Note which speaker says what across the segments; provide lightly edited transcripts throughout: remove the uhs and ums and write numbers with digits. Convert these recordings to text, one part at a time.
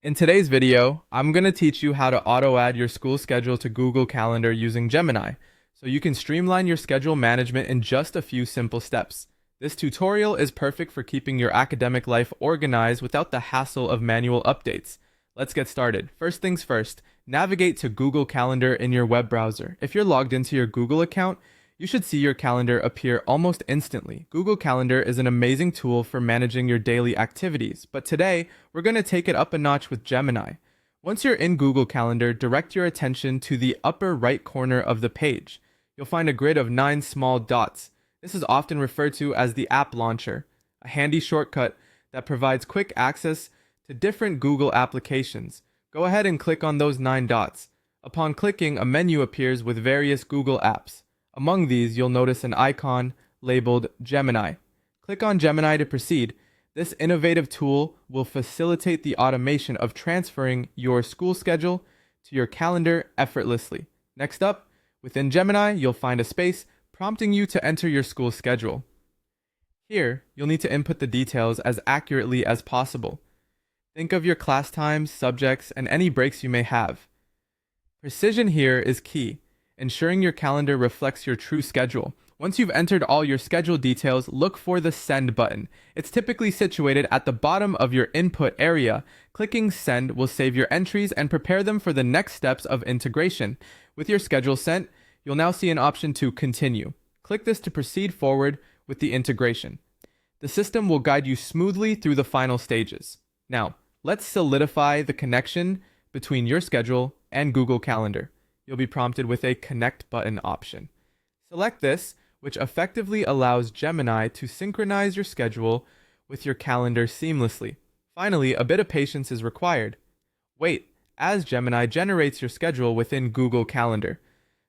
Speaker 1: In today's video, I'm going to teach you how to auto-add your school schedule to Google Calendar using Gemini, so you can streamline your schedule management in just a few simple steps. This tutorial is perfect for keeping your academic life organized without the hassle of manual updates. Let's get started. First things first, navigate to Google Calendar in your web browser. If you're logged into your Google account, you should see your calendar appear almost instantly. Google Calendar is an amazing tool for managing your daily activities, but today we're going to take it up a notch with Gemini. Once you're in Google Calendar, direct your attention to the upper right corner of the page. You'll find a grid of 9 small dots. This is often referred to as the app launcher, a handy shortcut that provides quick access to different Google applications. Go ahead and click on those 9 dots. Upon clicking, a menu appears with various Google apps. Among these, you'll notice an icon labeled Gemini. Click on Gemini to proceed. This innovative tool will facilitate the automation of transferring your school schedule to your calendar effortlessly. Next up, within Gemini, you'll find a space prompting you to enter your school schedule. Here, you'll need to input the details as accurately as possible. Think of your class times, subjects, and any breaks you may have. Precision here is key, ensuring your calendar reflects your true schedule. Once you've entered all your schedule details, look for the Send button. It's typically situated at the bottom of your input area. Clicking Send will save your entries and prepare them for the next steps of integration. With your schedule sent, you'll now see an option to Continue. Click this to proceed forward with the integration. The system will guide you smoothly through the final stages. Now, let's solidify the connection between your schedule and Google Calendar. You'll be prompted with a Connect button option. Select this, which effectively allows Gemini to synchronize your schedule with your calendar seamlessly. Finally, a bit of patience is required. Wait, as Gemini generates your schedule within Google Calendar.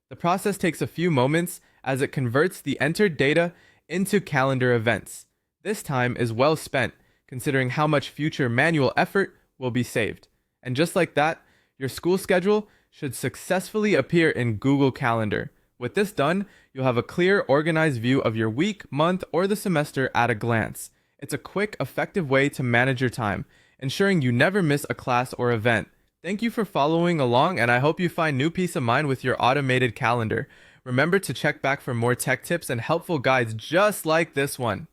Speaker 1: The process takes a few moments as it converts the entered data into calendar events. This time is well spent, considering how much future manual effort will be saved. And just like that, your school schedule should successfully appear in Google Calendar. With this done, you'll have a clear, organized view of your week, month, or the semester at a glance. It's a quick, effective way to manage your time, ensuring you never miss a class or event. Thank you for following along, and I hope you find new peace of mind with your automated calendar. Remember to check back for more tech tips and helpful guides just like this one.